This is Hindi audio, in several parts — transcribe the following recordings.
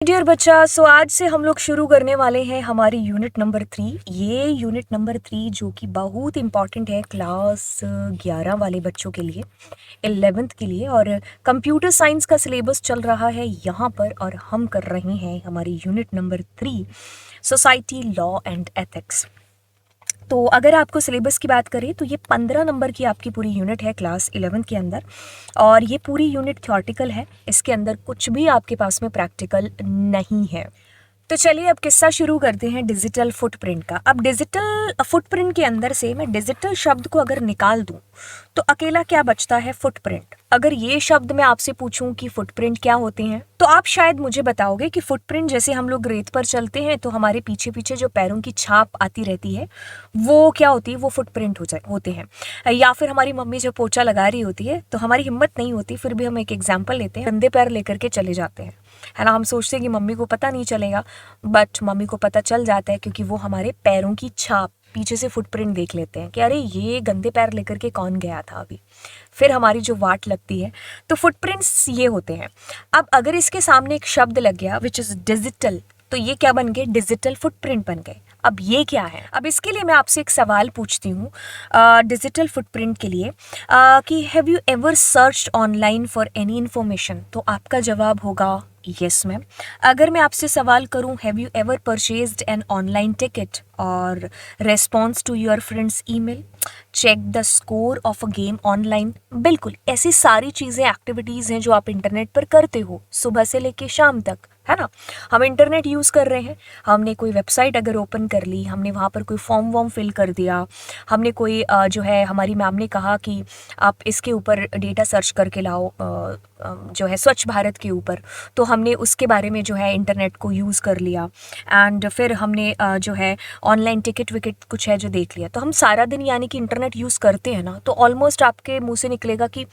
डियर बच्चा, सो आज से हम लोग शुरू करने वाले हैं हमारी यूनिट नंबर 3। ये यूनिट नंबर 3 जो कि बहुत इम्पॉर्टेंट है क्लास 11 वाले बच्चों के लिए, 11th के लिए। और कंप्यूटर साइंस का सिलेबस चल रहा है यहाँ पर और हम कर रहे हैं हमारी unit number 3 society, law and ethics. तो अगर आपको सिलेबस की बात करें तो ये 15 नंबर की आपकी पूरी यूनिट है क्लास 11 के अंदर। और ये पूरी यूनिट थ्योरेटिकल है, इसके अंदर कुछ भी आपके पास में प्रैक्टिकल नहीं है। तो चलिए अब किस्सा शुरू करते हैं डिजिटल फुटप्रिंट का। अब डिजिटल फुटप्रिंट के अंदर से मैं डिजिटल शब्द को अगर निकाल दूं तो अकेला क्या बचता है? फुटप्रिंट। अगर ये शब्द मैं आपसे पूछूं कि फुटप्रिंट क्या होते हैं तो आप शायद मुझे बताओगे कि फुटप्रिंट जैसे हम लोग रेत पर चलते हैं तो हमारे पीछे पीछे जो पैरों की छाप आती रहती है वो क्या होती है? वो फुटप्रिंट होते हैं। या फिर हमारी मम्मी जब पोछा लगा रही होती है तो हमारी हिम्मत नहीं होती, फिर भी हम एक एग्जाम्पल लेते हैं, गंदे पैर लेकर के चले जाते हैं, है ना। हम सोचते हैं कि मम्मी को पता नहीं चलेगा, बट मम्मी को पता चल जाता है क्योंकि वो हमारे पैरों की छाप, पीछे से फुटप्रिंट देख लेते हैं कि अरे ये गंदे पैर लेकर के कौन गया था अभी। फिर हमारी जो वाट लगती है, तो फुटप्रिंट्स ये होते हैं। अब अगर इसके सामने एक शब्द लग गया विच इज़ डिजिटल, तो ये क्या बन गए? डिजिटल फुटप्रिंट बन गए। अब ये क्या है? अब इसके लिए मैं आपसे एक सवाल पूछती हूँ डिजिटल फुटप्रिंट के लिए कि have you ever searched online for any information? तो आपका जवाब होगा यस मैम। अगर मैं आपसे सवाल करूं have you ever purchased an online ticket और response to your friend's email, check the score of a game online, बिल्कुल ऐसी सारी चीज़ें, एक्टिविटीज़ हैं जो आप इंटरनेट पर करते हो सुबह से लेके शाम तक, है ना। हम इंटरनेट यूज़ कर रहे हैं, हमने कोई वेबसाइट अगर ओपन कर ली, हमने वहाँ पर कोई फॉर्म वॉर्म फिल कर दिया, हमने कोई जो है हमारी मैम ने कहा कि आप इसके ऊपर डेटा सर्च करके लाओ जो है स्वच्छ भारत के ऊपर, तो हमने उसके बारे में जो है इंटरनेट को यूज़ कर लिया। एंड फिर हमने जो है ऑनलाइन टिकट विकेट कुछ है जो देख लिया। तो हम सारा दिन यानी कि इंटरनेट यूज़ करते हैं ना, तो ऑलमोस्ट आपके मुंह से निकलेगा कि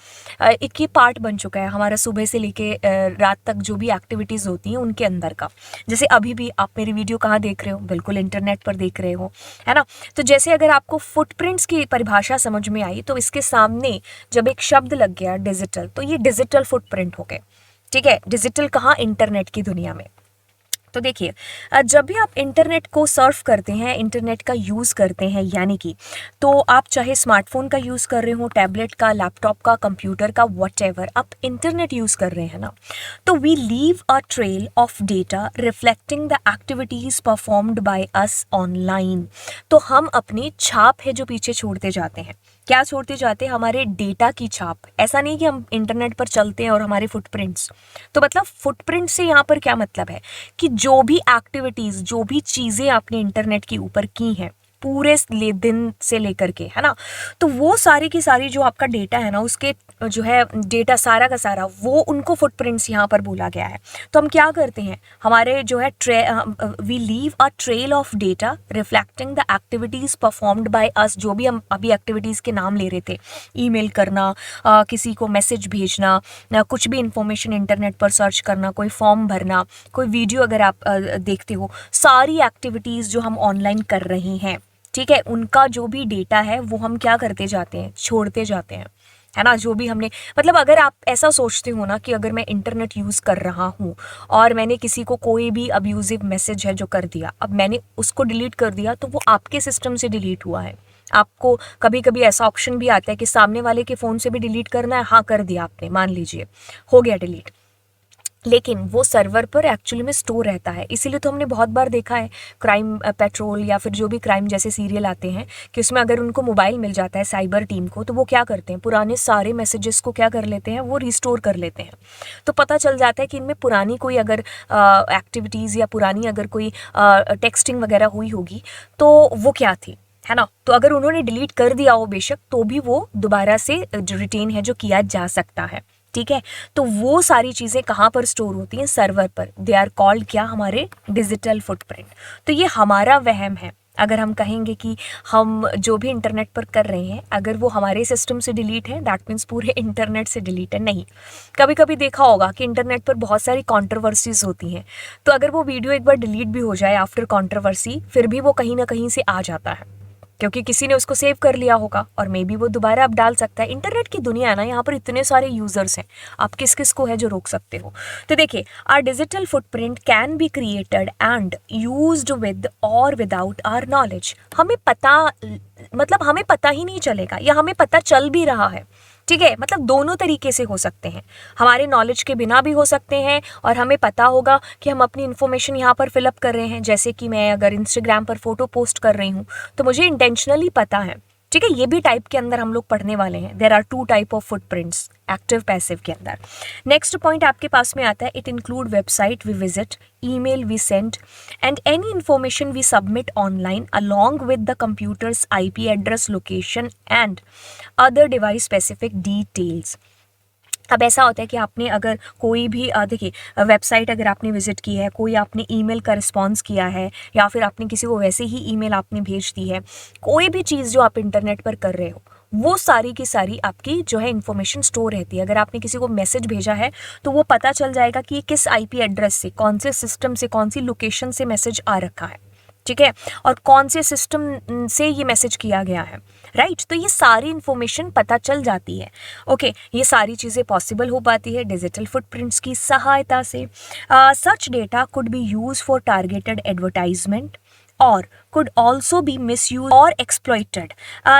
एक ये पार्ट बन चुका है हमारा सुबह से लेके रात तक जो भी एक्टिविटीज़ होती हैं उनके अंदर का। जैसे अभी भी आप मेरी वीडियो कहाँ देख रहे हो? बिल्कुल इंटरनेट पर देख रहे हो, है ना। तो जैसे अगर आपको फुटप्रिंट्स की परिभाषा समझ में आई तो इसके सामने जब एक शब्द लग गया डिजिटल, तो ये डिजिटल फुटप्रिंट हो गए। ठीक है, डिजिटल कहाँ? इंटरनेट की दुनिया में। तो देखिए जब भी आप इंटरनेट को सर्फ करते हैं, इंटरनेट का यूज़ करते हैं, यानी कि तो आप चाहे स्मार्टफोन का यूज़ कर रहे हो, टैबलेट का, लैपटॉप का, कंप्यूटर का, व्हाटएवर आप इंटरनेट यूज़ कर रहे हैं ना, तो we leave a trail of data reflecting the activities performed by us online. तो हम अपनी छाप है जो पीछे छोड़ते जाते हैं। क्या छोड़ते जाते हैं? हमारे डेटा की छाप। ऐसा नहीं कि हम इंटरनेट पर चलते हैं और हमारे फुटप्रिंट्स। तो मतलब फुटप्रिंट से यहाँ पर क्या मतलब है कि जो भी एक्टिविटीज़, जो भी चीज़ें आपने इंटरनेट के ऊपर की हैं पूरे दिन से लेकर के, है ना, तो वो सारी की सारी जो आपका डेटा है ना, उसके जो है डेटा सारा का सारा, वो उनको फुटप्रिंट्स यहाँ पर बोला गया है। तो हम क्या करते हैं? हमारे जो है we leave a trail of data reflecting the activities performed by us. जो भी हम अभी एक्टिविटीज़ के नाम ले रहे थे, ईमेल करना, किसी को मैसेज भेजना, कुछ भी इंफॉर्मेशन इंटरनेट पर सर्च करना, कोई फॉर्म भरना, कोई वीडियो अगर आप देखते हो, सारी एक्टिविटीज़ जो हम ऑनलाइन कर रहे हैं, ठीक है, उनका जो भी डेटा है वो हम क्या करते जाते हैं? छोड़ते जाते हैं, है ना। जो भी हमने, मतलब अगर आप ऐसा सोचते हो ना कि अगर मैं इंटरनेट यूज़ कर रहा हूँ और मैंने किसी को कोई भी अब्यूजिव मैसेज है जो कर दिया, अब मैंने उसको डिलीट कर दिया, तो वो आपके सिस्टम से डिलीट हुआ है। आपको कभी कभी ऐसा ऑप्शन भी आता है कि सामने वाले के फ़ोन से भी डिलीट करना है, हाँ कर दिया आपने, मान लीजिए हो गया डिलीट, लेकिन वो सर्वर पर एक्चुअली में स्टोर रहता है। इसीलिए तो हमने बहुत बार देखा है क्राइम पेट्रोल या फिर जो भी क्राइम जैसे सीरियल आते हैं कि उसमें अगर उनको मोबाइल मिल जाता है साइबर टीम को, तो वो क्या करते हैं? पुराने सारे मैसेजेस को क्या कर लेते हैं? वो रिस्टोर कर लेते हैं। तो पता चल जाता है कि इनमें पुरानी कोई अगर एक्टिविटीज़ या पुरानी अगर कोई टेक्सटिंग वगैरह हुई होगी तो वो क्या थी, है ना। तो अगर उन्होंने डिलीट कर दिया हो बेशक, तो भी वो दोबारा से जो रिटेन है जो किया जा सकता है। ठीक है, तो वो सारी चीज़ें कहाँ पर स्टोर होती हैं? सर्वर पर। दे आर कॉल्ड क्या? हमारे डिजिटल फुटप्रिंट। तो ये हमारा वहम है। अगर हम कहेंगे कि हम जो भी इंटरनेट पर कर रहे हैं अगर वो हमारे सिस्टम से डिलीट है, दैट मीन्स पूरे इंटरनेट से डिलीट है, नहीं। कभी कभी देखा होगा कि इंटरनेट पर बहुत सारी कंट्रोवर्सीज होती हैं, तो अगर वो वीडियो एक बार डिलीट भी हो जाए आफ्टर कंट्रोवर्सी, फिर भी वो कहीं ना कहीं से आ जाता है। क्योंकि किसी ने उसको सेव कर लिया होगा और मे बी वो दोबारा अब डाल सकता है। इंटरनेट की दुनिया है ना, यहाँ पर इतने सारे यूजर्स हैं, आप किस किस को है जो रोक सकते हो। तो देखिए, our digital footprint can be created and used with और विदाउट आवर नॉलेज। हमें पता, मतलब हमें पता ही नहीं चलेगा या हमें पता चल भी रहा है, ठीक है, मतलब दोनों तरीके से हो सकते हैं, हमारे नॉलेज के बिना भी हो सकते हैं और हमें पता होगा कि हम अपनी इन्फॉर्मेशन यहाँ पर फिलअप कर रहे हैं। जैसे कि मैं अगर इंस्टाग्राम पर फोटो पोस्ट कर रही हूँ तो मुझे इंटेंशनली पता है, ठीक है, ये भी टाइप के अंदर हम लोग पढ़ने वाले हैं। There are 2 type of footprints active passive के अंदर। नेक्स्ट पॉइंट आपके पास में आता है, it include website we visit, email we send and any information we submit online along with the computers IP address, location and other device specific details. अब ऐसा होता है कि आपने अगर कोई भी देखिए वेबसाइट अगर आपने विजिट की है, कोई आपने ईमेल का रिस्पॉन्स किया है या फिर आपने किसी को वैसे ही ईमेल आपने भेज दी है, कोई भी चीज़ जो आप इंटरनेट पर कर रहे हो वो सारी की सारी आपकी जो है इन्फॉर्मेशन स्टोर रहती है। अगर आपने किसी को मैसेज भेजा है तो वो पता चल जाएगा कि ये किस IP एड्रेस से, कौन से सिस्टम से, कौन सी लोकेशन से मैसेज आ रखा है, ठीक है, और कौन से सिस्टम से ये मैसेज किया गया है, राइट। तो ये सारी इन्फॉर्मेशन पता चल जाती है। ओके, ये सारी चीज़ें पॉसिबल हो पाती है डिजिटल फुटप्रिंट्स की सहायता से। Such data could be used for targeted advertisement और could also be misuse और एक्सप्लॉइटेड।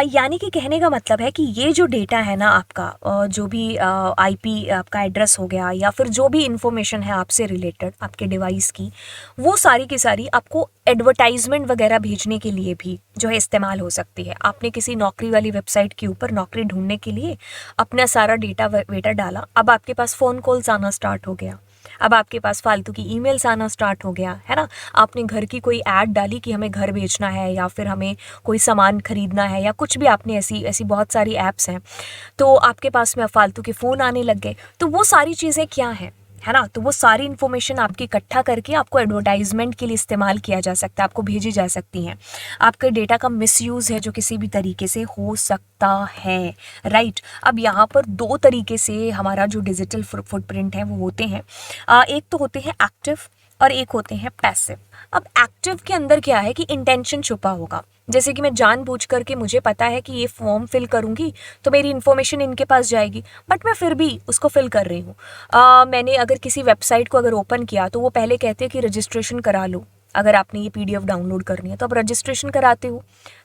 यानी कि कहने का मतलब है कि ये जो डेटा है ना आपका, जो भी IP आपका एड्रेस हो गया या फिर जो भी इंफॉर्मेशन है आपसे रिलेटेड आपके डिवाइस की, वो सारी की सारी आपको एडवर्टाइजमेंट वगैरह भेजने के लिए भी जो है इस्तेमाल हो सकती है। आपने किसी नौकरी वाली वेबसाइट के ऊपर नौकरी ढूंढने के लिए अपना सारा डेटा वेटा डाला, अब आपके पास फ़ोन कॉल्स आना स्टार्ट हो गया, अब आपके पास फालतू की ईमेल्स आना स्टार्ट हो गया है ना। आपने घर की कोई ऐड डाली कि हमें घर बेचना है या फिर हमें कोई सामान खरीदना है या कुछ भी, आपने ऐसी ऐसी बहुत सारी ऐप्स हैं, तो आपके पास में फालतू के फ़ोन आने लग गए। तो वो सारी चीज़ें क्या हैं, है ना, तो वो सारी इन्फॉर्मेशन आपकी इकट्ठा करके आपको एडवर्टाइजमेंट के लिए इस्तेमाल किया जा सकता है, आपको भेजी जा सकती हैं। आपके डेटा का मिसयूज़ है जो किसी भी तरीके से हो सकता है, राइट। अब यहाँ पर 2 तरीके से हमारा जो डिजिटल फुटप्रिंट है वो होते हैं। एक तो होते हैं एक्टिव और एक होते हैं पैसिव। अब एक्टिव के अंदर क्या है कि इंटेंशन छुपा होगा, जैसे कि मैं जानबूझ करके, मुझे पता है कि ये फॉर्म फिल करूंगी तो मेरी इन्फॉर्मेशन इनके पास जाएगी, बट मैं फिर भी उसको फिल कर रही हूँ। मैंने अगर किसी वेबसाइट को अगर ओपन किया तो वो पहले कहते हैं कि रजिस्ट्रेशन करा लो, अगर आपने ये PDF डाउनलोड करनी है तो आप रजिस्ट्रेशन कराते हो,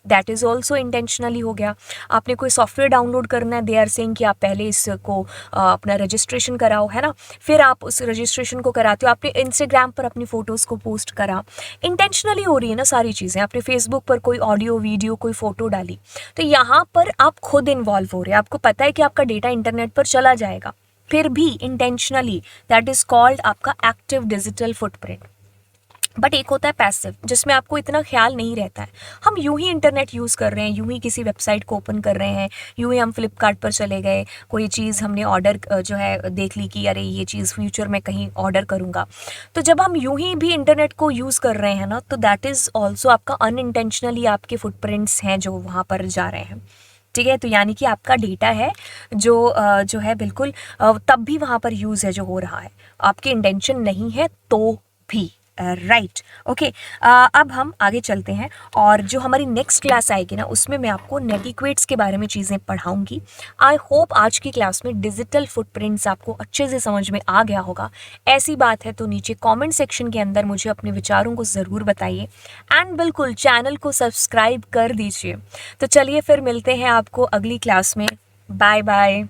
दैट इज़ ऑल्सो इंटेंशनली हो गया। आपने कोई सॉफ्टवेयर डाउनलोड करना है, दे आर सेइंग कि आप पहले इसको अपना रजिस्ट्रेशन कराओ, है ना, फिर आप उस रजिस्ट्रेशन को कराते हो। आपने इंस्टाग्राम पर अपनी फ़ोटोज़ को पोस्ट करा, इंटेंशनली हो रही है ना सारी चीज़ें। आपने फेसबुक पर कोई ऑडियो वीडियो कोई फ़ोटो डाली, तो यहाँ पर आप खुद इन्वॉल्व हो रहे हैं, आपको पता है कि आपका डेटा इंटरनेट पर चला जाएगा, फिर भी इंटेंशनली, दैट इज़ कॉल्ड आपका एक्टिव डिजिटल फुटप्रिंट। बट एक होता है पैसिव, जिसमें आपको इतना ख्याल नहीं रहता है, हम यूं ही इंटरनेट यूज़ कर रहे हैं, यूं ही किसी वेबसाइट को ओपन कर रहे हैं, यूं ही हम फ्लिपकार्ट पर चले गए, कोई चीज़ हमने ऑर्डर जो है देख ली कि अरे ये चीज़ फ्यूचर में कहीं ऑर्डर करूँगा। तो जब हम यूं ही भी इंटरनेट को यूज़ कर रहे हैं ना, तो दैट इज़ ऑल्सो आपका अनइंटेंशनली आपके फुटप्रिंट्स हैं जो वहाँ पर जा रहे हैं, ठीक है। तो यानी कि आपका डेटा है जो है बिल्कुल तब भी वहाँ पर यूज़ है जो हो रहा है, आपकी इंटेंशन नहीं है तो भी, राइट। ओके, अब हम आगे चलते हैं और जो हमारी नेक्स्ट क्लास आएगी ना उसमें मैं आपको नेटिक्वेट्स के बारे में चीज़ें पढ़ाऊंगी। आई होप आज की क्लास में डिजिटल फुटप्रिंट्स आपको अच्छे से समझ में आ गया होगा। ऐसी बात है तो नीचे कमेंट सेक्शन के अंदर मुझे अपने विचारों को ज़रूर बताइए एंड बिल्कुल चैनल को सब्सक्राइब कर दीजिए। तो चलिए फिर मिलते हैं आपको अगली क्लास में। Bye bye.